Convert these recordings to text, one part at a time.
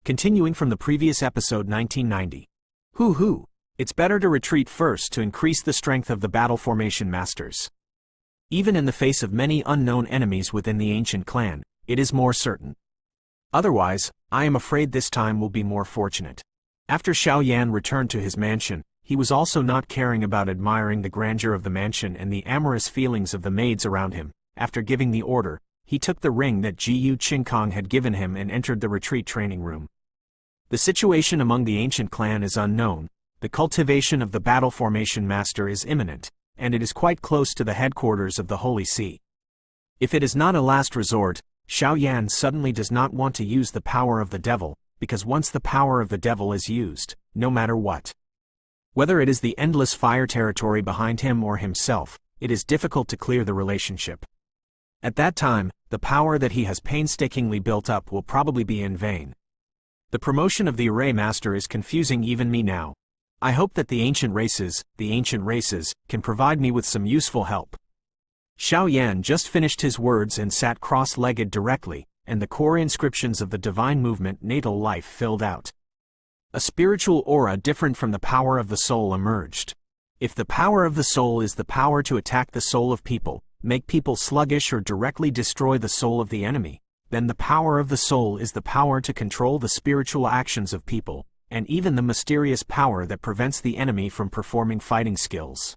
Continuing from the previous episode 1990. It's better to retreat first to increase the strength of the battle formation masters. Even in the face of many unknown enemies within the ancient clan, it is more certain. Otherwise, I am afraid this time will be more fortunate. After Xiao Yan returned to his mansion, he was also not caring about admiring the grandeur of the mansion and the amorous feelings of the maids around him. After giving the order, he took the ring that Gu Qingkong had given him and entered the retreat training room. The situation among the ancient clan is unknown. The cultivation of the battle formation master is imminent, and it is quite close to the headquarters of the Holy See. If it is not a last resort, Xiao Yan suddenly does not want to use the power of the devil, because once the power of the devil is used, no matter what, whether it is the endless fire territory behind him or himself, it is difficult to clear the relationship. At that time, the power that he has painstakingly built up will probably be in vain. The promotion of the array master is confusing even me now. I hope that the ancient races, can provide me with some useful help. Xiao Yan just finished his words and sat cross-legged directly, and the core inscriptions of the divine movement natal life filled out. A spiritual aura different from the power of the soul emerged. If the power of the soul is the power to attack the soul of people, make people sluggish or directly destroy the soul of the enemy, then the power of the soul is the power to control the spiritual actions of people, and even the mysterious power that prevents the enemy from performing fighting skills.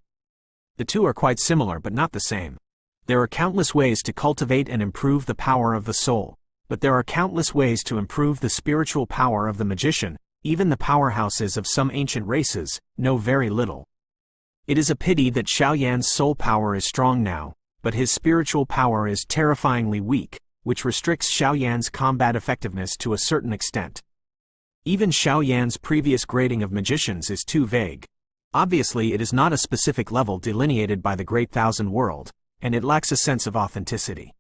The two are quite similar but not the same. There are countless ways to cultivate and improve the power of the soul, but there are countless ways to improve the spiritual power of the magician. Even the powerhouses of some ancient races know very little. It is a pity that Xiao Yan's soul power is strong now, but his spiritual power is terrifyingly weak, which restricts Xiao Yan's combat effectiveness to a certain extent. Even Xiao Yan's previous grading of magicians is too vague. Obviously it is not a specific level delineated by the Great Thousand World, and it lacks a sense of authenticity.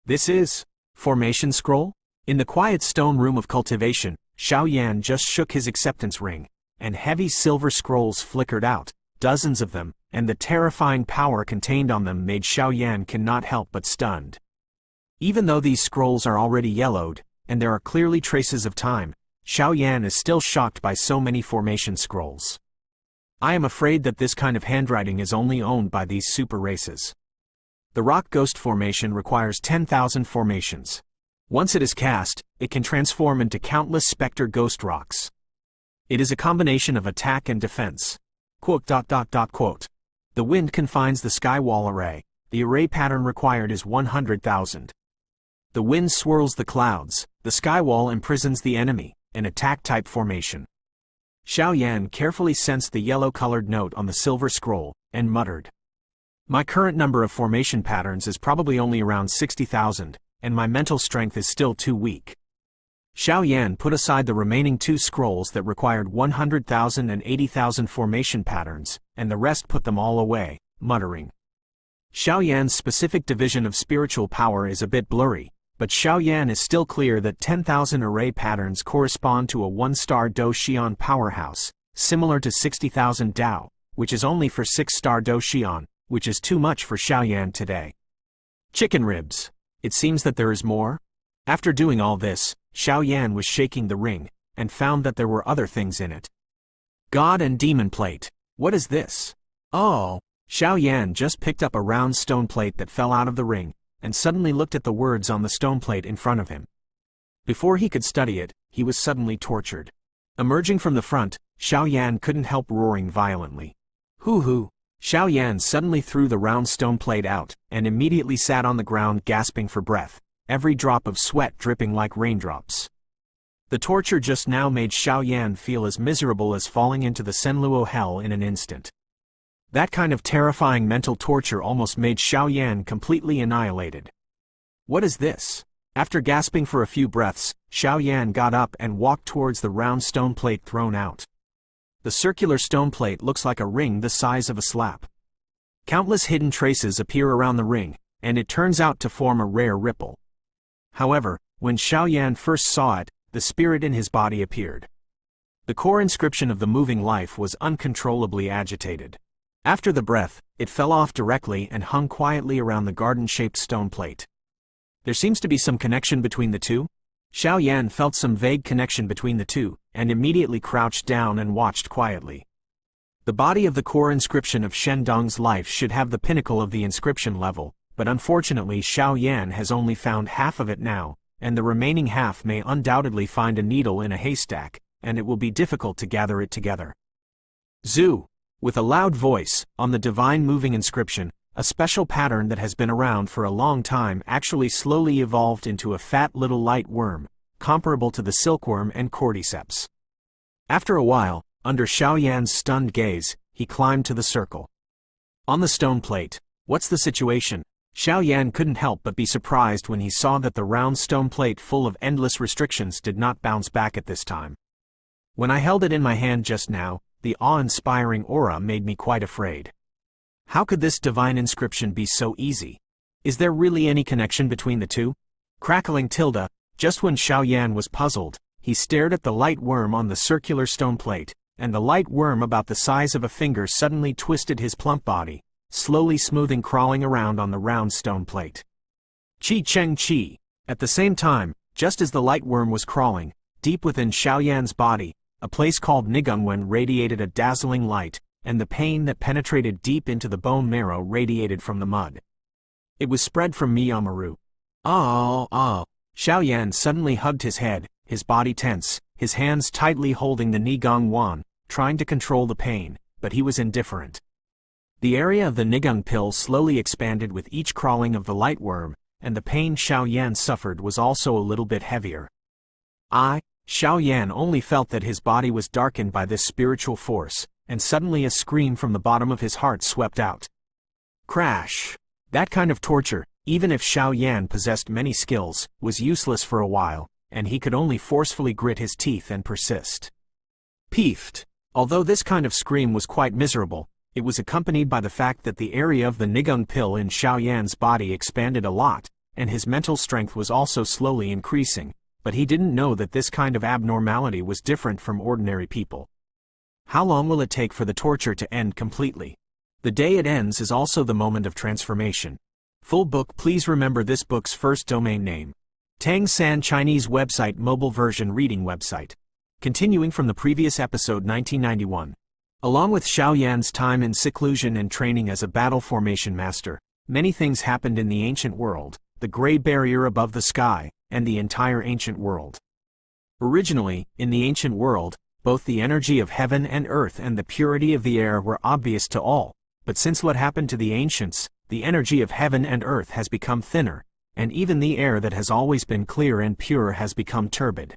This is Formation Scroll? In the quiet stone room of cultivation, Xiao Yan just shook his acceptance ring, and heavy silver scrolls flickered out, dozens of them, and the terrifying power contained on them made Xiao Yan cannot help but stunned. Even though these scrolls are already yellowed, and there are clearly traces of time, Xiao Yan is still shocked by so many formation scrolls. I am afraid that this kind of handwriting is only owned by these super races. The rock ghost formation requires 10,000 formations. Once it is cast, it can transform into countless specter ghost rocks. It is a combination of attack and defense. The wind confines the sky wall array. The array pattern required is 100,000. The wind swirls the clouds. The sky wall imprisons the enemy, an attack-type formation. Xiao Yan carefully sensed the yellow-colored note on the silver scroll, and muttered. My current number of formation patterns is probably only around 60,000, and my mental strength is still too weak. Xiao Yan put aside the remaining 2 scrolls that required 100,000 and 80,000 formation patterns, and the rest put them all away, muttering. Xiao Yan's specific division of spiritual power is a bit blurry, but Xiao Yan is still clear that 10,000 array patterns correspond to a 1-star Do Xian powerhouse, similar to 60,000 Dao, which is only for 6-star Do Xian, which is too much for Xiao Yan today. Chicken ribs. It seems that there is more? After doing all this, Xiao Yan was shaking the ring, and found that there were other things in it. God and Demon Plate. What is this? Oh! Xiao Yan just picked up a round stone plate that fell out of the ring, and suddenly looked at the words on the stone plate in front of him. Before he could study it, he was suddenly tortured. Emerging from the front, Xiao Yan couldn't help roaring violently. Hoo! Xiao Yan suddenly threw the round stone plate out, and immediately sat on the ground gasping for breath, every drop of sweat dripping like raindrops. The torture just now made Xiao Yan feel as miserable as falling into the Senluo hell in an instant. That kind of terrifying mental torture almost made Xiao Yan completely annihilated. What is this? After gasping for a few breaths, Xiao Yan got up and walked towards the round stone plate thrown out. The circular stone plate looks like a ring the size of a slap. Countless hidden traces appear around the ring, and it turns out to form a rare ripple. However, when Xiao Yan first saw it, the spirit in his body appeared. The core inscription of the moving life was uncontrollably agitated. After the breath, it fell off directly and hung quietly around the garden-shaped stone plate. There seems to be some connection between the two. Xiao Yan felt some vague connection between the two, and immediately crouched down and watched quietly. The body of the core inscription of Shendong's life should have the pinnacle of the inscription level, but unfortunately Xiao Yan has only found half of it now, and the remaining half may undoubtedly find a needle in a haystack, and it will be difficult to gather it together. Zhu! With a loud voice, on the divine moving inscription, a special pattern that has been around for a long time actually slowly evolved into a fat little light worm, comparable to the silkworm and cordyceps. After a while, under Xiao Yan's stunned gaze, he climbed to the circle. On the stone plate, "What's the situation?" Xiao Yan couldn't help but be surprised when he saw that the round stone plate full of endless restrictions did not bounce back at this time. "When I held it in my hand just now, the awe-inspiring aura made me quite afraid. How could this divine inscription be so easy? Is there really any connection between the two?" Crackling tilde, just when Xiao Yan was puzzled, he stared at the light worm on the circular stone plate, and the light worm about the size of a finger suddenly twisted his plump body, slowly smoothing crawling around on the round stone plate. Qi Cheng Qi! At the same time, just as the light worm was crawling, deep within Xiao Yan's body, a place called Nigungwen radiated a dazzling light, and the pain that penetrated deep into the bone marrow radiated from the mud. It was spread from Miyamaru. Oh! Xiao Yan suddenly hugged his head, his body tense, his hands tightly holding the Nigang Wan, trying to control the pain, but he was indifferent. The area of the Nigung pill slowly expanded with each crawling of the light worm, and the pain Xiao Yan suffered was also a little bit heavier. Xiao Yan only felt that his body was darkened by this spiritual force, and suddenly a scream from the bottom of his heart swept out. Crash! That kind of torture, even if Xiao Yan possessed many skills, was useless for a while, and he could only forcefully grit his teeth and persist. Peefed! Although this kind of scream was quite miserable, it was accompanied by the fact that the area of the Nigung pill in Xiao Yan's body expanded a lot, and his mental strength was also slowly increasing, but he didn't know that this kind of abnormality was different from ordinary people. How long will it take for the torture to end completely? The day it ends is also the moment of transformation. Full book. Please remember this book's first domain name. Tang San Chinese website mobile version reading website. Continuing from the previous episode 1991. Along with Xiao Yan's time in seclusion and training as a battle formation master, many things happened in the ancient world, the gray barrier above the sky, and the entire ancient world. Originally, in the ancient world, both the energy of heaven and earth and the purity of the air were obvious to all, but since what happened to the ancients, the energy of heaven and earth has become thinner, and even the air that has always been clear and pure has become turbid.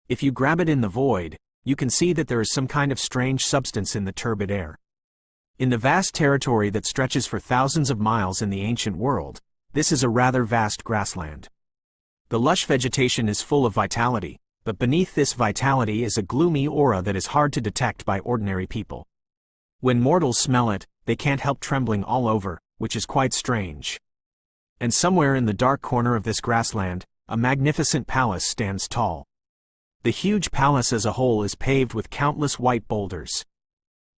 If you grab it in the void, you can see that there is some kind of strange substance in the turbid air. In the vast territory that stretches for thousands of miles in the ancient world, this is a rather vast grassland. The lush vegetation is full of vitality, but beneath this vitality is a gloomy aura that is hard to detect by ordinary people. When mortals smell it, they can't help trembling all over, which is quite strange. And somewhere in the dark corner of this grassland, a magnificent palace stands tall. The huge palace as a whole is paved with countless white boulders.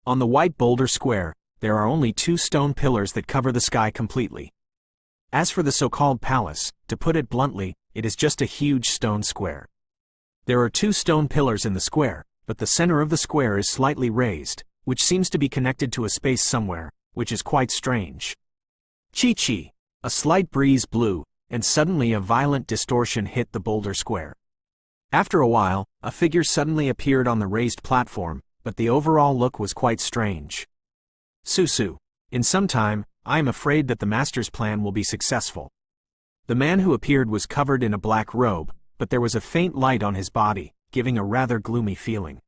On the white boulder square, there are only 2 stone pillars that cover the sky completely. As for the so-called palace, to put it bluntly, it is just a huge stone square. There are 2 stone pillars in the square, but the center of the square is slightly raised, which seems to be connected to a space somewhere, which is quite strange. Chi-chi! A slight breeze blew, and suddenly a violent distortion hit the boulder square. After a while, a figure suddenly appeared on the raised platform, but the overall look was quite strange. Susu. In some time, I am afraid that the master's plan will be successful. The man who appeared was covered in a black robe, but there was a faint light on his body, giving a rather gloomy feeling.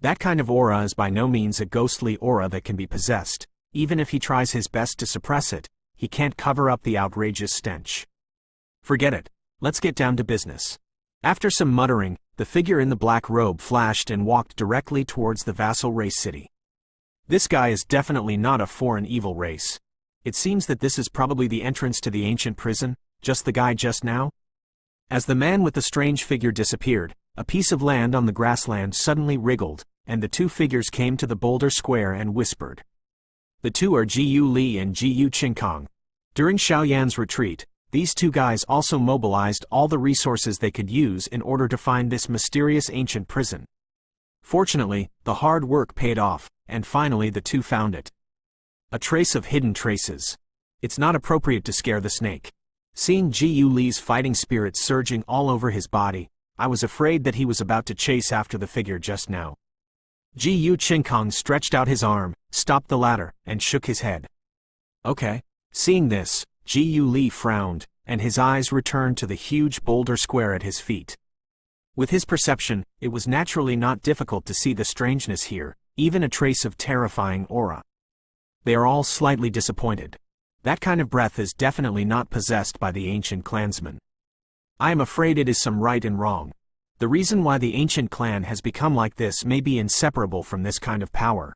That kind of aura is by no means a ghostly aura that can be possessed. Even if he tries his best to suppress it, he can't cover up the outrageous stench. Forget it. Let's get down to business. After some muttering, the figure in the black robe flashed and walked directly towards the vassal race city. This guy is definitely not a foreign evil race. It seems that this is probably the entrance to the ancient prison, just the guy just now. As the man with the strange figure disappeared, a piece of land on the grassland suddenly wriggled, and the 2 figures came to the boulder square and whispered. The 2 are Gu Li and Gu Qingkong. During Xiao Yan's retreat, these two guys also mobilized all the resources they could use in order to find this mysterious ancient prison. Fortunately, the hard work paid off, and finally the two found it. A trace of hidden traces. It's not appropriate to scare the snake. Seeing Gu Li's fighting spirit surging all over his body, I was afraid that he was about to chase after the figure just now. Gu Qingkong stretched out his arm, stopped the ladder, and shook his head. Okay. Seeing this, Gu Li frowned, and his eyes returned to the huge boulder square at his feet. With his perception, it was naturally not difficult to see the strangeness here, even a trace of terrifying aura. They are all slightly disappointed. That kind of breath is definitely not possessed by the ancient clansman. I am afraid it is some right and wrong. The reason why the ancient clan has become like this may be inseparable from this kind of power.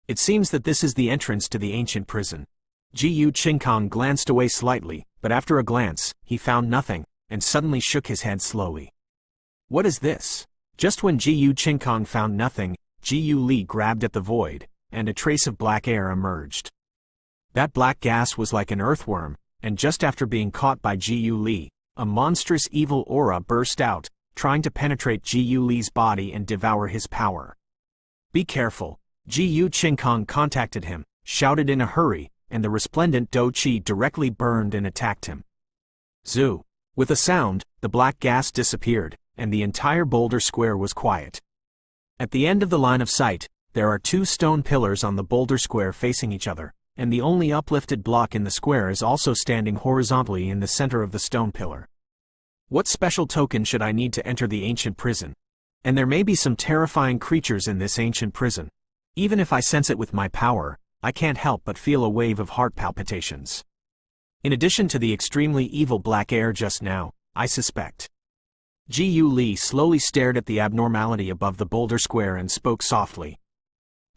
It seems that this is the entrance to the ancient prison. Gu Qingkong glanced away slightly, but after a glance, he found nothing, and suddenly shook his head slowly. What is this? Just when Gu Qingkong found nothing, Gu Li grabbed at the void, and a trace of black air emerged. That black gas was like an earthworm, and just after being caught by Gu Li, a monstrous evil aura burst out, trying to penetrate Gu Li's body and devour his power. Be careful. Gu Qingkong contacted him, shouted in a hurry, and the resplendent Do Qi directly burned and attacked him. Zoo. With a sound, the black gas disappeared, and the entire boulder square was quiet. At the end of the line of sight, there are two stone pillars on the boulder square facing each other, and the only uplifted block in the square is also standing horizontally in the center of the stone pillar. What special token should I need to enter the ancient prison? And there may be some terrifying creatures in this ancient prison. Even if I sense it with my power, I can't help but feel a wave of heart palpitations. In addition to the extremely evil black air just now, I suspect. Gu Li slowly stared at the abnormality above the boulder square and spoke softly.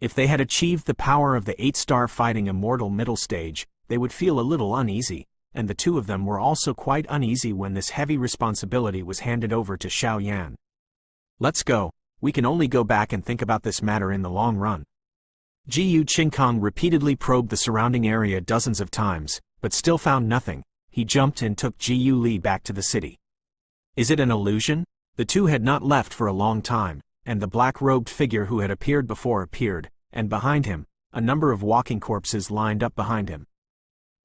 If they had achieved the power of the 8-star fighting immortal middle stage, they would feel a little uneasy, and the two of them were also quite uneasy when this heavy responsibility was handed over to Xiao Yan. Let's go. We can only go back and think about this matter in the long run. Gu Qingkong repeatedly probed the surrounding area dozens of times, but still found nothing. He jumped and took Gu Li back to the city. Is it an illusion? The two had not left for a long time, and the black-robed figure who had appeared before appeared, and behind him, a number of walking corpses lined up behind him.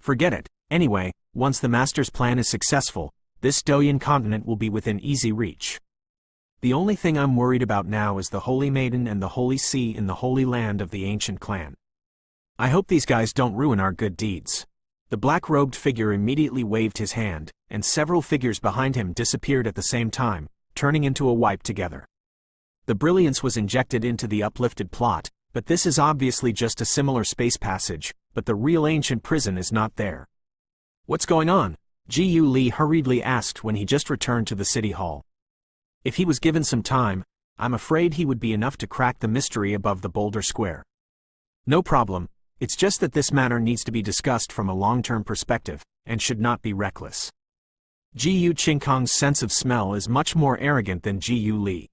Forget it. Anyway, once the master's plan is successful, this Doyan continent will be within easy reach. The only thing I'm worried about now is the Holy Maiden and the Holy Sea in the Holy Land of the ancient clan. I hope these guys don't ruin our good deeds. The black-robed figure immediately waved his hand, and several figures behind him disappeared at the same time, turning into a wipe together. The brilliance was injected into the uplifted plot, but this is obviously just a similar space passage, but the real ancient prison is not there. What's going on? Gu Li hurriedly asked when he just returned to the city hall. If he was given some time, I'm afraid he would be enough to crack the mystery above the boulder square. No problem, it's just that this matter needs to be discussed from a long-term perspective, and should not be reckless. Gu Qingkong's sense of smell is much more arrogant than Gu Li.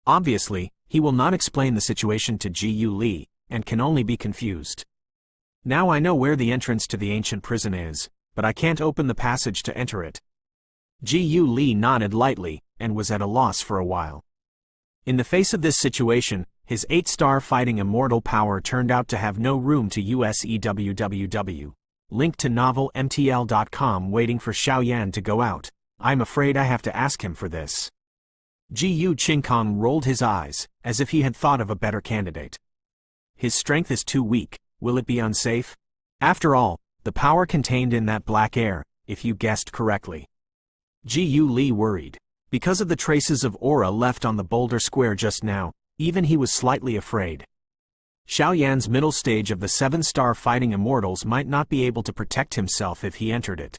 Obviously, he will not explain the situation to Gu Li, and can only be confused. Now I know where the entrance to the ancient prison is, but I can't open the passage to enter it. Gu Li nodded lightly, and was at a loss for a while. In the face of this situation, his 8-star fighting immortal power turned out to have no room to USEWWW. Link to novel MTL.com waiting for Xiao Yan to go out. I'm afraid I have to ask him for this. Gu Qingkong rolled his eyes, as if he had thought of a better candidate. His strength is too weak. Will it be unsafe? After all, the power contained in that black air, if you guessed correctly. Gu Li worried. Because of the traces of aura left on the boulder square just now, even he was slightly afraid. Xiao Yan's middle stage of the 7-star fighting immortals might not be able to protect himself if he entered it.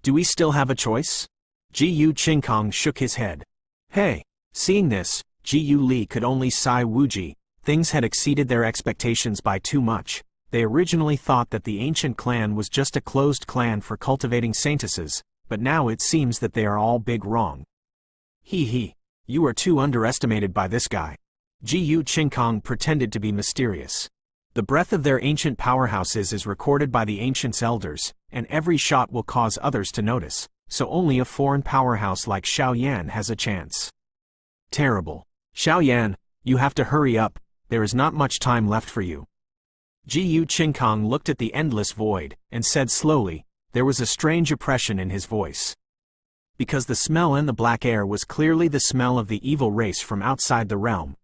Do we still have a choice? Gu Qingkong shook his head. Hey! Seeing this, Gu Li could only sigh wooji. Things had exceeded their expectations by too much. They originally thought that the ancient clan was just a closed clan for cultivating saintesses, but now it seems that they are all big wrong. He, you are too underestimated by this guy. Gu Qingkong pretended to be mysterious. The breadth of their ancient powerhouses is recorded by the ancients' elders, and every shot will cause others to notice, so only a foreign powerhouse like Xiao Yan has a chance. Terrible. Xiao Yan, you have to hurry up, there is not much time left for you. Gu Qingkong looked at the endless void, and said slowly, there was a strange oppression in his voice. Because the smell in the black air was clearly the smell of the evil race from outside the realm.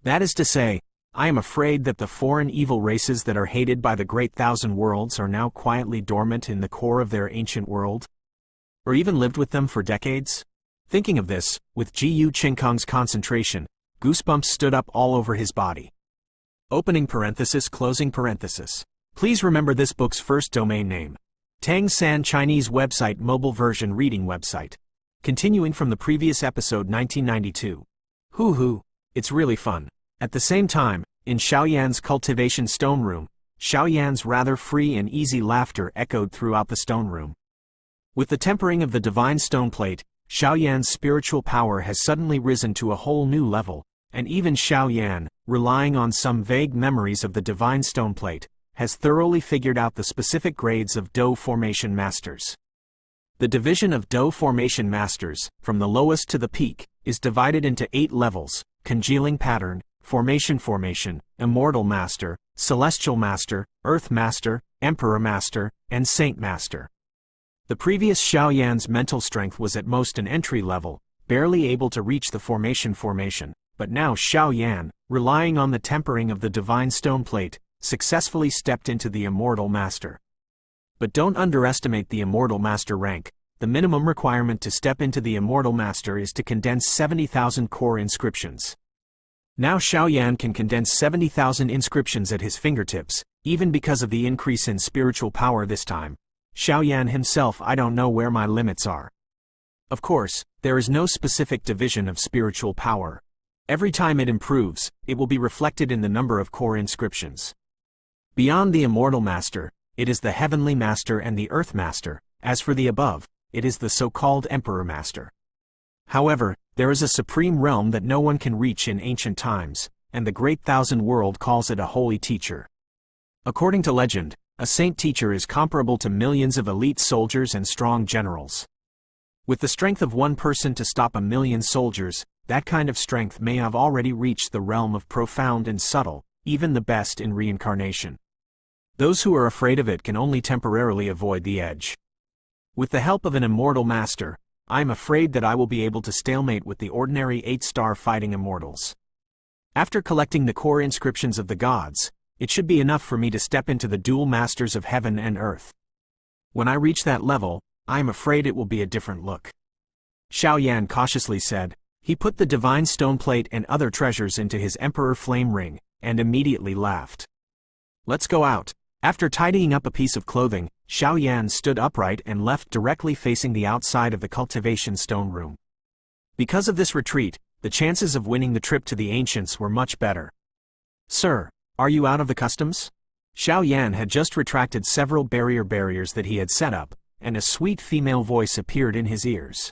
That is to say, I am afraid that the foreign evil races that are hated by the great thousand worlds are now quietly dormant in the core of their ancient world? Or even lived with them for decades? Thinking of this, with Gu Qingkong's concentration, goosebumps stood up all over his body. Opening parenthesis, closing parenthesis. Please remember this book's first domain name. Tang San Chinese website mobile version reading website. Continuing from the previous episode 1992. Hoo, it's really fun. At the same time, in Xiao Yan's cultivation stone room, Xiao Yan's rather free and easy laughter echoed throughout the stone room. With the tempering of the divine stone plate, Xiao Yan's spiritual power has suddenly risen to a whole new level, and even Xiao Yan, relying on some vague memories of the divine stone plate, has thoroughly figured out the specific grades of Dou formation masters. The division of Dou formation masters, from the lowest to the peak, is divided into 8 levels: congealing pattern, formation, immortal master, celestial master, earth master, emperor master, and saint master. The previous Xiao Yan's mental strength was at most an entry level, barely able to reach the formation, but now Xiao Yan, relying on the tempering of the divine stone plate, successfully stepped into the immortal master. But don't underestimate the immortal master rank. The minimum requirement to step into the immortal master is to condense 70,000 core inscriptions. Now Xiao Yan can condense 70,000 inscriptions at his fingertips, even because of the increase in spiritual power this time. Xiao Yan himself, I don't know where my limits are. Of course, there is no specific division of spiritual power. Every time it improves, it will be reflected in the number of core inscriptions. Beyond the immortal master, it is the heavenly master and the earth master. As for the above, it is the so-called emperor master. However, there is a supreme realm that no one can reach in ancient times, and the great thousand world calls it a holy teacher. According to legend, a saint teacher is comparable to millions of elite soldiers and strong generals. With the strength of one person to stop a million soldiers, that kind of strength may have already reached the realm of profound and subtle, even the best in reincarnation. Those who are afraid of it can only temporarily avoid the edge. With the help of an immortal master, I am afraid that I will be able to stalemate with the ordinary 8-star fighting immortals. After collecting the core inscriptions of the gods, it should be enough for me to step into the dual masters of heaven and earth. When I reach that level, I am afraid it will be a different look. Xiao Yan cautiously said. He put the divine stone plate and other treasures into his emperor flame ring, and immediately laughed. Let's go out. After tidying up a piece of clothing, Xiao Yan stood upright and left directly facing the outside of the cultivation stone room. Because of this retreat, the chances of winning the trip to the ancients were much better. Sir, are you out of the customs? Xiao Yan had just retracted several barriers that he had set up, and a sweet female voice appeared in his ears.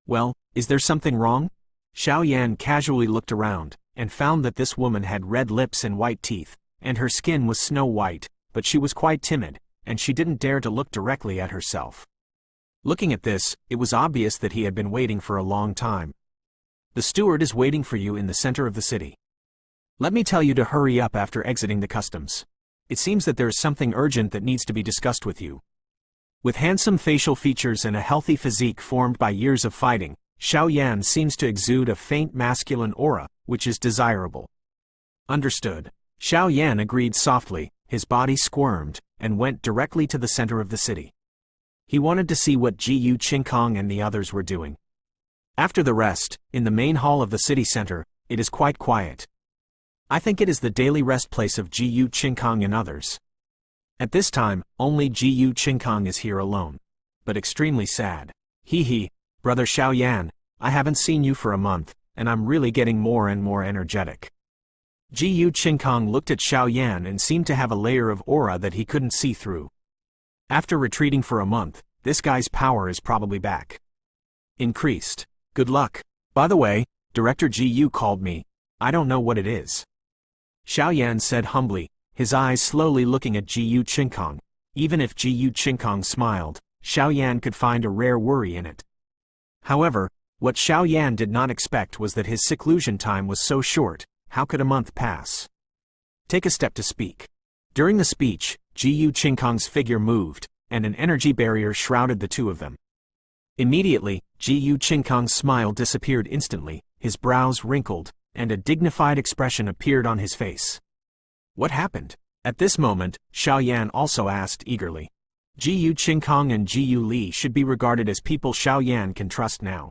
Well, is there something wrong? Xiao Yan casually looked around, and found that this woman had red lips and white teeth, and her skin was snow white, but she was quite timid, and she didn't dare to look directly at herself. Looking at this, it was obvious that he had been waiting for a long time. The steward is waiting for you in the center of the city. Let me tell you to hurry up after exiting the customs. It seems that there is something urgent that needs to be discussed with you. With handsome facial features and a healthy physique formed by years of fighting, Xiao Yan seems to exude a faint masculine aura, which is desirable. Understood. Xiao Yan agreed softly, his body squirmed, and went directly to the center of the city. He wanted to see what Gu Qingkong and the others were doing. After the rest, in the main hall of the city center, it is quite quiet. I think it is the daily rest place of Gu Qingkong and others. At this time, only Gu Qingkong is here alone. But extremely sad. Hee, brother Xiao Yan, I haven't seen you for a month, and I'm really getting more and more energetic. Gu Qingkong looked at Xiao Yan and seemed to have a layer of aura that he couldn't see through. After retreating for a month, this guy's power is probably back. Increased. Good luck. By the way, Director Gu called me. I don't know what it is. Xiao Yan said humbly, his eyes slowly looking at Gu Qingkong. Even if Gu Qingkong smiled, Xiao Yan could find a rare worry in it. However, what Xiao Yan did not expect was that his seclusion time was so short. How could a month pass? Take a step to speak. During the speech, Gu Qingkong's figure moved, and an energy barrier shrouded the two of them. Immediately, Gu Qingkong's smile disappeared instantly, his brows wrinkled, and a dignified expression appeared on his face. What happened? At this moment, Xiao Yan also asked eagerly. Gu Qingkong and Gu Li should be regarded as people Xiao Yan can trust now.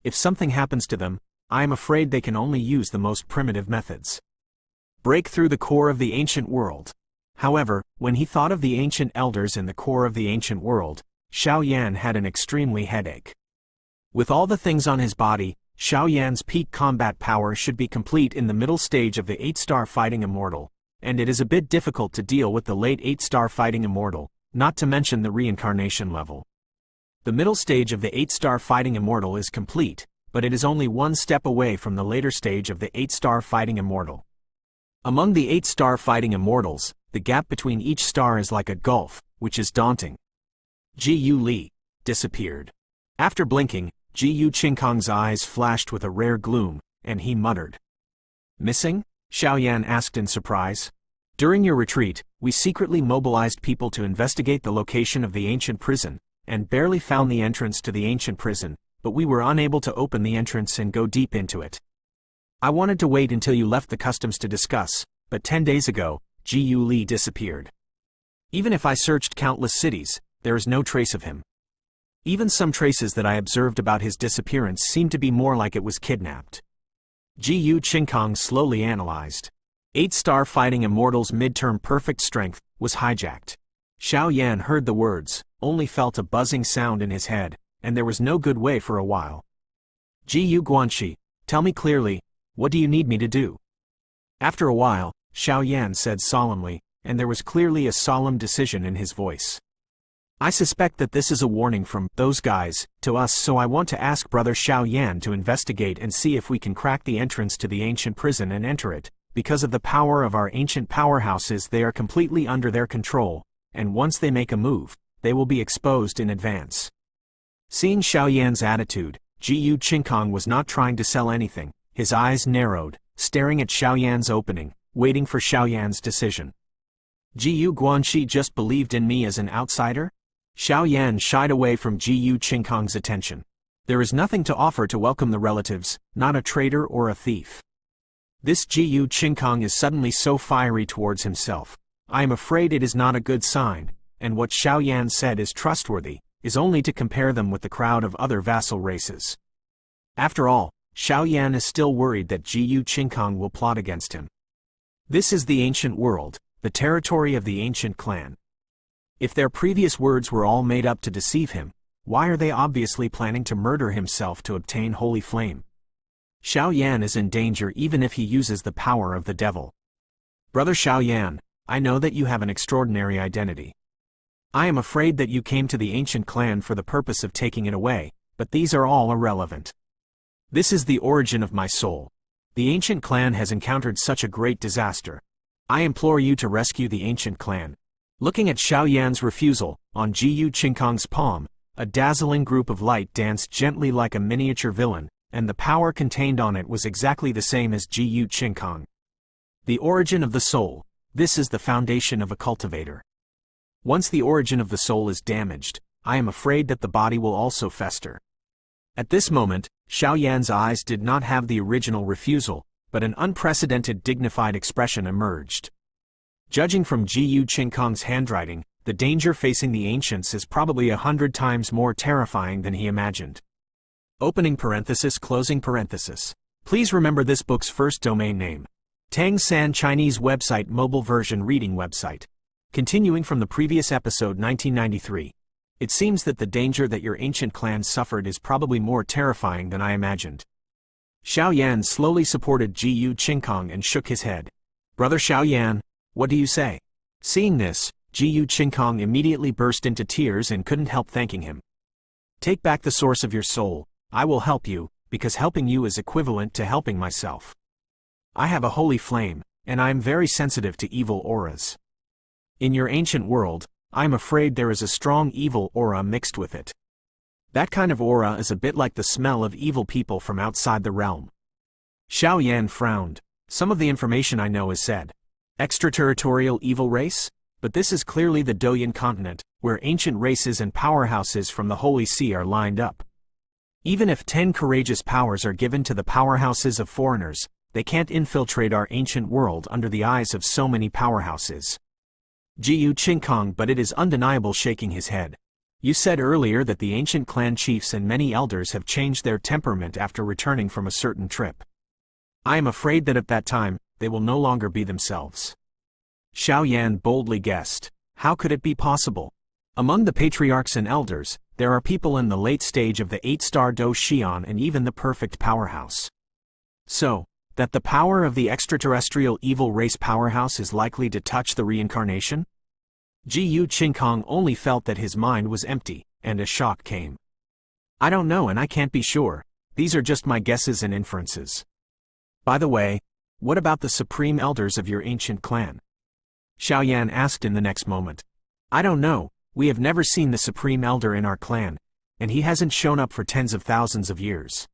If something happens to them, I am afraid they can only use the most primitive methods. Break through the core of the ancient world. However, when he thought of the ancient elders in the core of the ancient world, Xiao Yan had an extremely headache. With all the things on his body, Xiao Yan's peak combat power should be complete in the middle stage of the 8-star fighting immortal, and it is a bit difficult to deal with the late 8-star fighting immortal, not to mention the reincarnation level. The middle stage of the 8-star fighting immortal is complete, but it is only one step away from the later stage of the 8-star fighting immortal. Among the 8-star fighting immortals, the gap between each star is like a gulf, which is daunting. Gu Li disappeared. After blinking, Gu Qingkong's eyes flashed with a rare gloom, and he muttered. Missing? Xiao Yan asked in surprise. During your retreat, we secretly mobilized people to investigate the location of the ancient prison, and barely found the entrance to the ancient prison, but we were unable to open the entrance and go deep into it. I wanted to wait until you left the customs to discuss, but 10 days ago, Gu Li disappeared. Even if I searched countless cities, there is no trace of him. Even some traces that I observed about his disappearance seemed to be more like it was kidnapped. Gu Qingkong slowly analyzed. 8-star fighting immortal's midterm perfect strength was hijacked. Xiao Yan heard the words, only felt a buzzing sound in his head, and there was no good way for a while. Gu Guanxi, tell me clearly, what do you need me to do? After a while, Xiao Yan said solemnly, and there was clearly a solemn decision in his voice. I suspect that this is a warning from those guys to us, so I want to ask Brother Xiao Yan to investigate and see if we can crack the entrance to the ancient prison and enter it. Because of the power of our ancient powerhouses, they are completely under their control, and once they make a move, they will be exposed in advance. Seeing Xiao Yan's attitude, Gu Qingkong was not trying to sell anything. His eyes narrowed, staring at Xiao Yan's opening, waiting for Xiao Yan's decision. Gu Guanxi just believed in me as an outsider? Xiao Yan shied away from Gu Qingkong's attention. There is nothing to offer to welcome the relatives, not a traitor or a thief. This Gu Qingkong is suddenly so fiery towards himself. I am afraid it is not a good sign, and what Xiao Yan said is trustworthy, is only to compare them with the crowd of other vassal races. After all, Xiao Yan is still worried that Gu Qingkong will plot against him. This is the ancient world, the territory of the ancient clan. If their previous words were all made up to deceive him, why are they obviously planning to murder himself to obtain holy flame? Xiao Yan is in danger even if he uses the power of the devil. Brother Xiao Yan, I know that you have an extraordinary identity. I am afraid that you came to the ancient clan for the purpose of taking it away, but these are all irrelevant. This is the origin of my soul. The ancient clan has encountered such a great disaster. I implore you to rescue the ancient clan. Looking at Xiao Yan's refusal, on Gu Qingkong's palm, a dazzling group of light danced gently like a miniature villain, and the power contained on it was exactly the same as Gu Qingkong. The origin of the soul, this is the foundation of a cultivator. Once the origin of the soul is damaged, I am afraid that the body will also fester. At this moment, Xiao Yan's eyes did not have the original refusal, but an unprecedented dignified expression emerged. Judging from Gu Qingkong's handwriting, the danger facing the ancients is probably 100 times more terrifying than he imagined. Opening parenthesis, closing parenthesis. Please remember this book's first domain name. Tang San Chinese website, mobile version reading website. Continuing from the previous episode 1993. It seems that the danger that your ancient clan suffered is probably more terrifying than I imagined. Xiao Yan slowly supported Gu Qingkong and shook his head. Brother Xiao Yan, what do you say? Seeing this, Gu Qingkong immediately burst into tears and couldn't help thanking him. Take back the source of your soul. I will help you, because helping you is equivalent to helping myself. I have a holy flame, and I am very sensitive to evil auras. In your ancient world, I am afraid there is a strong evil aura mixed with it. That kind of aura is a bit like the smell of evil people from outside the realm. Xiao Yan frowned. Some of the information I know is said. Extraterritorial evil race? But this is clearly the Douyin continent, where ancient races and powerhouses from the Holy See are lined up. Even if 10 courageous powers are given to the powerhouses of foreigners, they can't infiltrate our ancient world under the eyes of so many powerhouses. Gu Qingkong, but it is undeniable, shaking his head. You said earlier that the ancient clan chiefs and many elders have changed their temperament after returning from a certain trip. I am afraid that at that time, they will no longer be themselves. Xiao Yan boldly guessed. How could it be possible? Among the patriarchs and elders, there are people in the late stage of the 8-star Do Xian and even the perfect powerhouse. So, that the power of the extraterrestrial evil race powerhouse is likely to touch the reincarnation? Gu Qingkong only felt that his mind was empty, and a shock came. I don't know and I can't be sure. These are just my guesses and inferences. By the way, what about the supreme elders of your ancient clan? Xiao Yan asked in the next moment. I don't know, we have never seen the supreme elder in our clan, and he hasn't shown up for tens of thousands of years.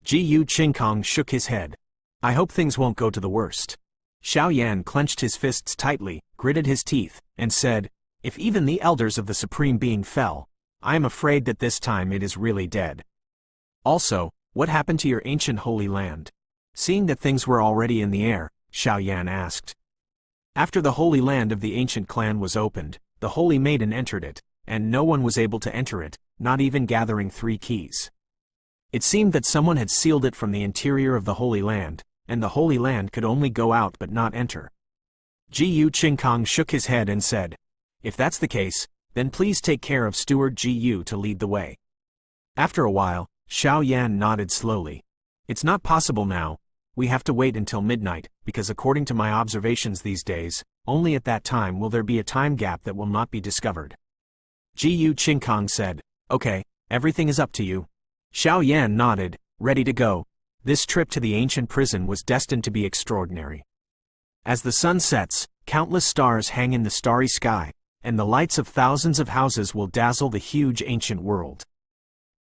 Gu Qingkong shook his head. I hope things won't go to the worst. Xiao Yan clenched his fists tightly, gritted his teeth, and said, if even the elders of the supreme being fell, I am afraid that this time it is really dead. Also, what happened to your ancient holy land? Seeing that things were already in the air, Xiao Yan asked. After the Holy Land of the ancient clan was opened, the Holy Maiden entered it, and no one was able to enter it, not even gathering 3 keys. It seemed that someone had sealed it from the interior of the Holy Land, and the Holy Land could only go out but not enter. Gu Qingkong shook his head and said, if that's the case, then please take care of Steward Gu to lead the way. After a while, Xiao Yan nodded slowly. It's not possible now. We have to wait until midnight, because according to my observations these days, only at that time will there be a time gap that will not be discovered. Gu Qingkong said, okay, everything is up to you. Xiao Yan nodded, ready to go. This trip to the ancient prison was destined to be extraordinary. As the sun sets, countless stars hang in the starry sky, and the lights of thousands of houses will dazzle the huge ancient world.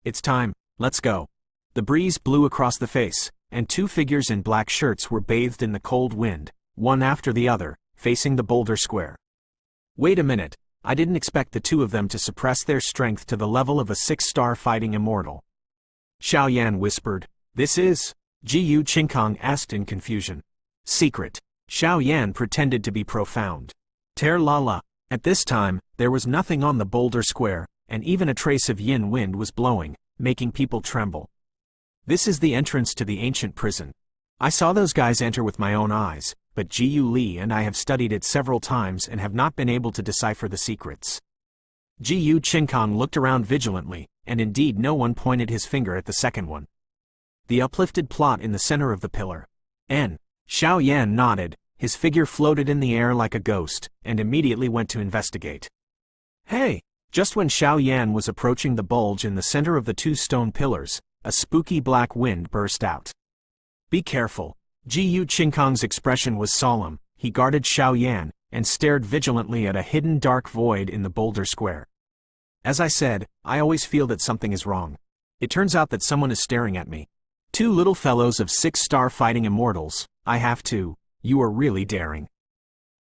It's time, let's go. The breeze blew across the face, and 2 figures in black shirts were bathed in the cold wind, one after the other, facing the boulder square. Wait a minute, I didn't expect the 2 of them to suppress their strength to the level of a 6-star fighting immortal. Xiao Yan whispered, this is? Gu Qingkong asked in confusion. Secret. Xiao Yan pretended to be profound. Ter-la-la. At this time, there was nothing on the boulder square, and even a trace of yin wind was blowing, making people tremble. This is the entrance to the ancient prison. I saw those guys enter with my own eyes, but Jiu Li and I have studied it several times and have not been able to decipher the secrets. Gu Qingkong looked around vigilantly, and indeed no one pointed his finger at the second one. The uplifted plot in the center of the pillar. Xiao Yan nodded, his figure floated in the air like a ghost, and immediately went to investigate. Hey! Just when Xiao Yan was approaching the bulge in the center of the 2 stone pillars, a spooky black wind burst out. Be careful. Gu Qingkong's expression was solemn. He guarded Xiao Yan, and stared vigilantly at a hidden dark void in the boulder square. As I said, I always feel that something is wrong. It turns out that someone is staring at me. 2 little fellows of 6-star fighting immortals, I have to. You are really daring.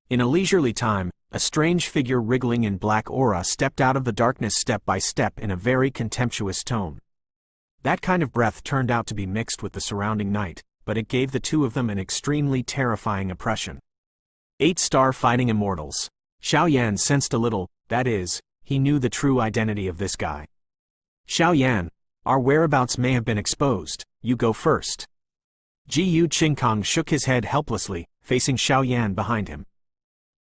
In a leisurely time, a strange figure wriggling in black aura stepped out of the darkness step by step in a very contemptuous tone. That kind of breath turned out to be mixed with the surrounding night, but it gave the 2 of them an extremely terrifying impression. 8-star fighting immortals. Xiao Yan sensed a little, that is, he knew the true identity of this guy. Xiao Yan, our whereabouts may have been exposed, you go first. Gu Qingkong shook his head helplessly, facing Xiao Yan behind him.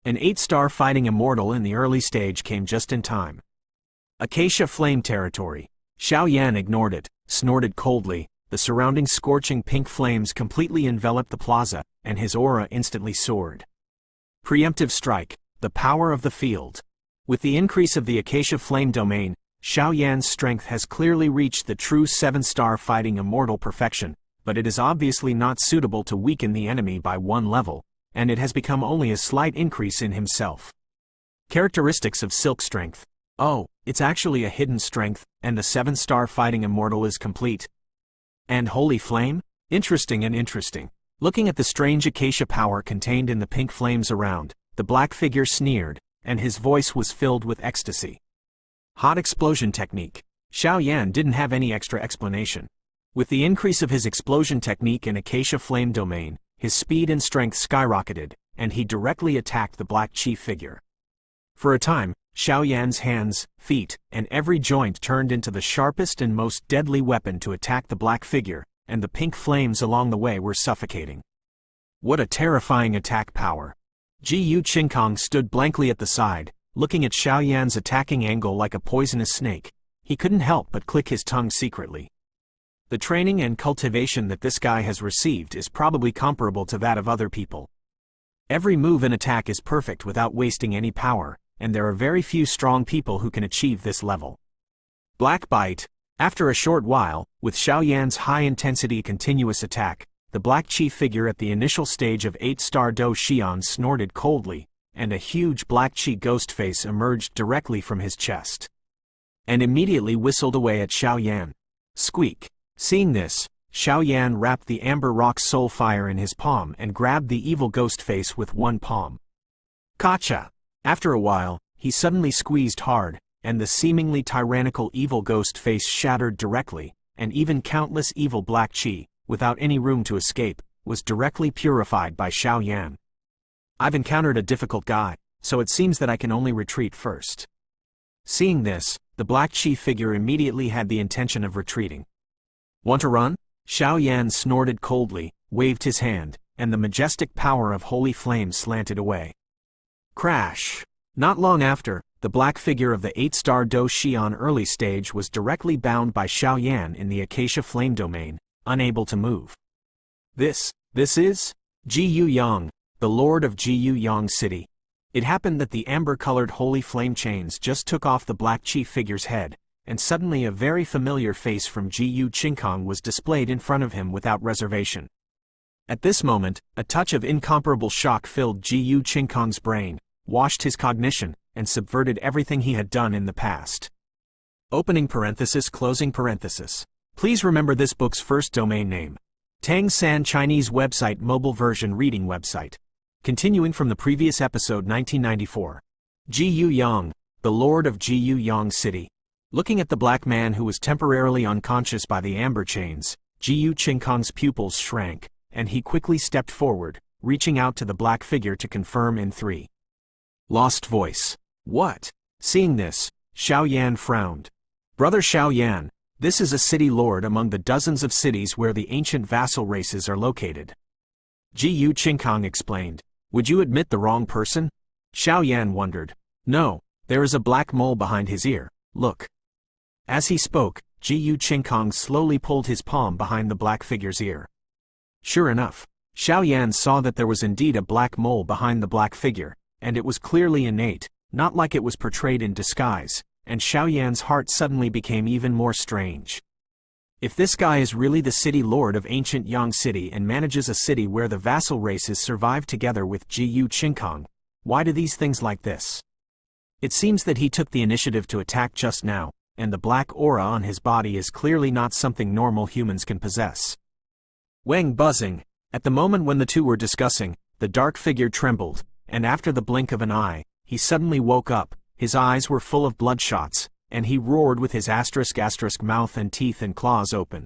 An 8-star fighting immortal in the early stage came just in time. Acacia flame territory. Xiao Yan ignored it, snorted coldly. The surrounding scorching pink flames completely enveloped the plaza, and his aura instantly soared. Preemptive strike, the power of the field. With the increase of the Acacia flame domain, Xiao Yan's strength has clearly reached the true 7-star fighting immortal perfection, but it is obviously not suitable to weaken the enemy by 1 level, and it has become only a slight increase in himself. Characteristics of Silk Strength. Oh, it's actually a hidden strength, and the 7-star fighting immortal is complete. And Holy Flame? Interesting and interesting. Looking at the strange acacia power contained in the pink flames around, the black figure sneered, and his voice was filled with ecstasy. Hot explosion technique. Xiao Yan didn't have any extra explanation. With the increase of his explosion technique in acacia flame domain, his speed and strength skyrocketed, and he directly attacked the black chief figure. For a time, Xiao Yan's hands, feet, and every joint turned into the sharpest and most deadly weapon to attack the black figure, and the pink flames along the way were suffocating. What a terrifying attack power! Gu Qingkong stood blankly at the side, looking at Xiao Yan's attacking angle like a poisonous snake. He couldn't help but click his tongue secretly. The training and cultivation that this guy has received is probably comparable to that of other people. Every move and attack is perfect without wasting any power, and there are very few strong people who can achieve this level. Black Bite. After a short while, with Xiao Yan's high-intensity continuous attack, the black chief figure at the initial stage of 8-star Do Xian snorted coldly, and a huge black chi ghost face emerged directly from his chest. And immediately whistled away at Xiao Yan. Squeak. Seeing this, Xiao Yan wrapped the amber rock soul fire in his palm and grabbed the evil ghost face with one palm. Gotcha! After a while, he suddenly squeezed hard, and the seemingly tyrannical evil ghost face shattered directly, and even countless evil black chi, without any room to escape, was directly purified by Xiao Yan. I've encountered a difficult guy, so it seems that I can only retreat first. Seeing this, the black chi figure immediately had the intention of retreating. Want to run? Xiao Yan snorted coldly, waved his hand, and the majestic power of holy flame slanted away. Crash! Not long after, the black figure of the 8-star Do Xian early stage was directly bound by Xiao Yan in the acacia flame domain, unable to move. This is Jiyu Yang, the lord of Jiyu Yang City. It happened that the amber-colored holy flame chains just took off the black chief figure's head, and suddenly a very familiar face from Gu Qingkong was displayed in front of him without reservation. At this moment, a touch of incomparable shock filled Gu Qingkong's brain, washed his cognition, and subverted everything he had done in the past. Opening parenthesis, closing parenthesis. Please remember this book's first domain name. Tang San Chinese website mobile version reading website. Continuing from the previous episode 1994. Jiyu Yang, the lord of Jiyu Yang City. Looking at the black man who was temporarily unconscious by the amber chains, Gu Qingkong's pupils shrank, and he quickly stepped forward, reaching out to the black figure to confirm in 3. Lost voice. What? Seeing this, Xiao Yan frowned. Brother Xiao Yan, this is a city lord among the dozens of cities where the ancient vassal races are located. Gu Qingkong explained. Would you admit the wrong person? Xiao Yan wondered. No, there is a black mole behind his ear, look. As he spoke, Gu Qingkong slowly pulled his palm behind the black figure's ear. Sure enough, Xiao Yan saw that there was indeed a black mole behind the black figure, and it was clearly innate, not like it was portrayed in disguise, and Xiao Yan's heart suddenly became even more strange. If this guy is really the city lord of ancient Yang City and manages a city where the vassal races survive together with Gu Qingkong, why do these things like this? It seems that he took the initiative to attack just now, and the black aura on his body is clearly not something normal humans can possess. Wang buzzing. At the moment when the two were discussing, the dark figure trembled, and after the blink of an eye, he suddenly woke up. His eyes were full of bloodshots, and he roared with his asterisk mouth and teeth and claws open.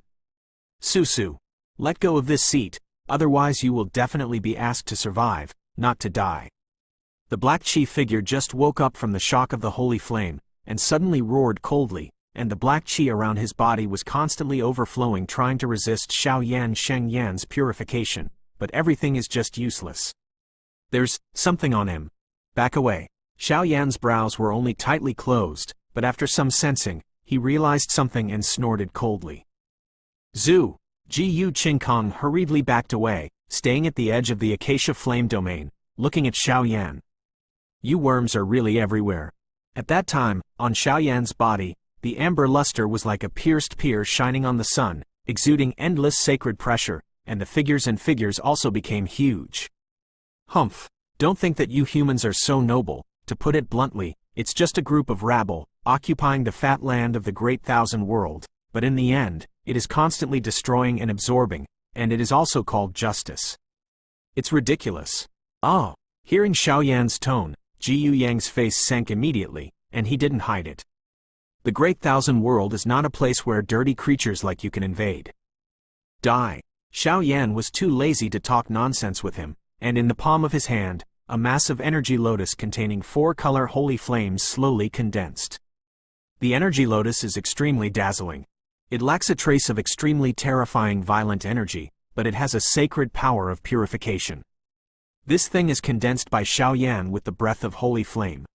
Susu, let go of this seat, otherwise you will definitely be asked to survive, not to die. The black chief figure just woke up from the shock of the holy flame, and suddenly roared coldly, and the black chi around his body was constantly overflowing trying to resist Xiao Yan Sheng Yan's purification, but everything is just useless. There's something on him. Back away. Xiao Yan's brows were only tightly closed, but after some sensing, he realized something and snorted coldly. Zhu! Gu Qingkong hurriedly backed away, staying at the edge of the acacia flame domain, looking at Xiao Yan. You worms are really everywhere. At that time, on Xiao Yan's body, the amber luster was like a pierced pier shining on the sun, exuding endless sacred pressure, and the figures also became huge. Humph. Don't think that you humans are so noble. To put it bluntly, it's just a group of rabble, occupying the fat land of the great thousand world, but in the end, it is constantly destroying and absorbing, and it is also called justice. It's ridiculous. Oh. Hearing Xiao Yan's tone, Gu Yang's face sank immediately, and he didn't hide it. The great thousand world is not a place where dirty creatures like you can invade. Die. Xiao Yan was too lazy to talk nonsense with him, and in the palm of his hand, a massive energy lotus containing 4-color holy flames slowly condensed. The energy lotus is extremely dazzling. It lacks a trace of extremely terrifying violent energy, but it has a sacred power of purification. This thing is condensed by Xiao Yan with the breath of holy flame.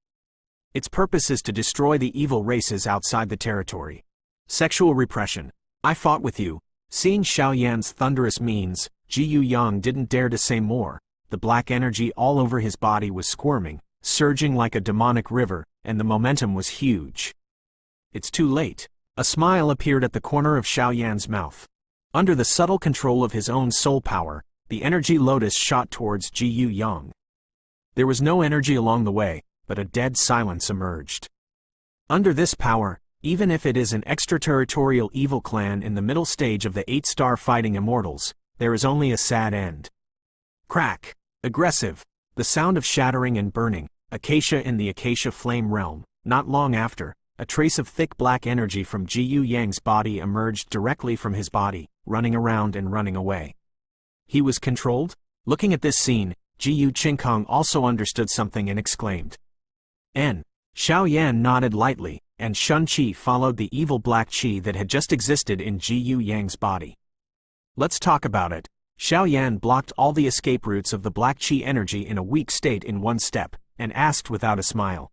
Its purpose is to destroy the evil races outside the territory. Sexual repression. I fought with you. Seeing Xiao Yan's thunderous means, Gu Yang didn't dare to say more. The black energy all over his body was squirming, surging like a demonic river, and the momentum was huge. It's too late. A smile appeared at the corner of Xiao Yan's mouth. Under the subtle control of his own soul power, the energy lotus shot towards Gu Yang. There was no energy along the way, but a dead silence emerged. Under this power, even if it is an extraterritorial evil clan in the middle stage of the 8-star fighting immortals, there is only a sad end. Crack. Aggressive. The sound of shattering and burning, acacia in the acacia flame realm. Not long after, a trace of thick black energy from Gu Yang's body emerged directly from his body, running around and running away. He was controlled? Looking at this scene, Gu Qingkong also understood something and exclaimed. N. Xiao Yan nodded lightly, and Shun Qi followed the evil black qi that had just existed in Gu Yang's body. Let's talk about it. Xiao Yan blocked all the escape routes of the black qi energy in a weak state in one step, and asked without a smile.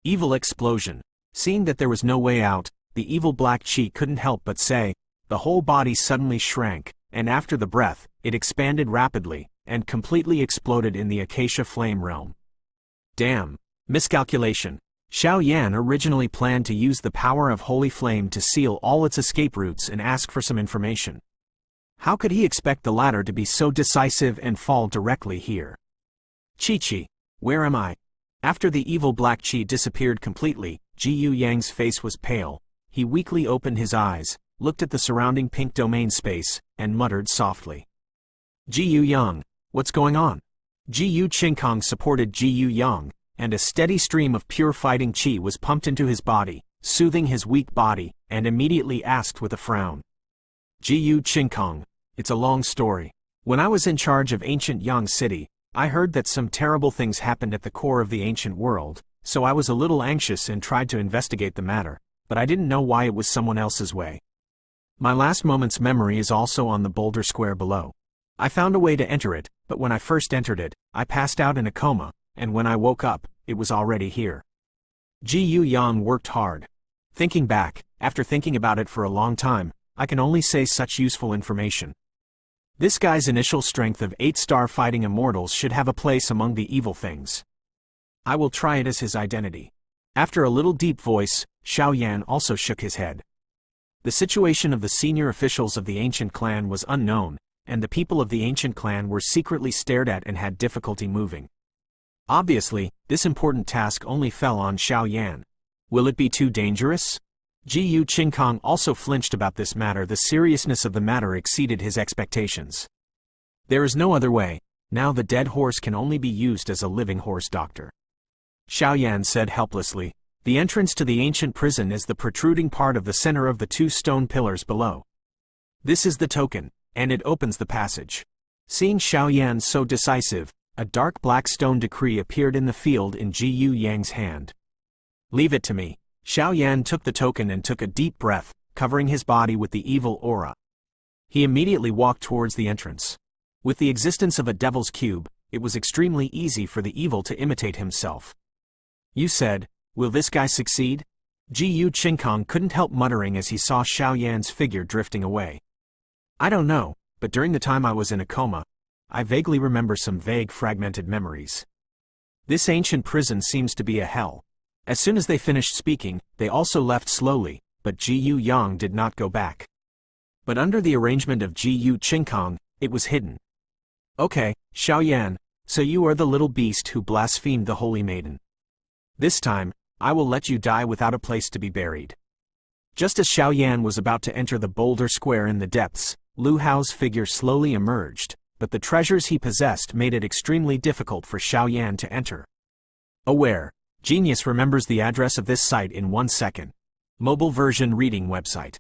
Evil explosion. Seeing that there was no way out, the evil black qi couldn't help but say. The whole body suddenly shrank, and after the breath, it expanded rapidly, and completely exploded in the acacia flame realm. Damn. Miscalculation. Xiao Yan originally planned to use the power of holy flame to seal all its escape routes and ask for some information. How could he expect the latter to be so decisive and fall directly here? Chi-Chi, where am I? After the evil black qi disappeared completely, Gu Yang's face was pale. He weakly opened his eyes, looked at the surrounding pink domain space, and muttered softly. Gu Yang, what's going on? Gu Qingkong supported Gu Yang, and a steady stream of pure fighting qi was pumped into his body, soothing his weak body, and immediately asked with a frown. Gu Qingkong, it's a long story. When I was in charge of ancient Yang City, I heard that some terrible things happened at the core of the ancient world, so I was a little anxious and tried to investigate the matter, but I didn't know why it was someone else's way. My last moment's memory is also on the boulder square below. I found a way to enter it, but when I first entered it, I passed out in a coma, and when I woke up, it was already here. Gu Yang worked hard. Thinking back, after thinking about it for a long time, I can only say such useful information. This guy's initial strength of 8-star fighting immortals should have a place among the evil things. I will try it as his identity. After a little deep voice, Xiao Yan also shook his head. The situation of the senior officials of the ancient clan was unknown, and the people of the ancient clan were secretly stared at and had difficulty moving. Obviously, this important task only fell on Xiao Yan. Will it be too dangerous? Gu Qingkong also flinched about this matter. The seriousness of the matter exceeded his expectations. There is no other way. Now the dead horse can only be used as a living horse doctor. Xiao Yan said helplessly. The entrance to the ancient prison is the protruding part of the center of the 2 stone pillars below. This is the token, and it opens the passage. Seeing Xiao Yan so decisive, a dark black stone decree appeared in the field in Gu Yang's hand. Leave it to me. Xiao Yan took the token and took a deep breath, covering his body with the evil aura. He immediately walked towards the entrance. With the existence of a devil's cube, it was extremely easy for the evil to imitate himself. You said, will this guy succeed? Gu Qingkong couldn't help muttering as he saw Xiao Yan's figure drifting away. I don't know, but during the time I was in a coma, I vaguely remember some vague fragmented memories. This ancient prison seems to be a hell. As soon as they finished speaking, they also left slowly, but Gu Yang did not go back. But under the arrangement of Gu Qingkong, it was hidden. Okay, Xiao Yan, So you are the little beast who blasphemed the Holy Maiden. This time, I will let you die without a place to be buried. Just as Xiao Yan was about to enter the boulder square in the depths, Lu Hao's figure slowly emerged, but the treasures he possessed made it extremely difficult for Xiao Yan to enter. Aware, Genius remembers the address of this site in 1 second. Mobile version reading website.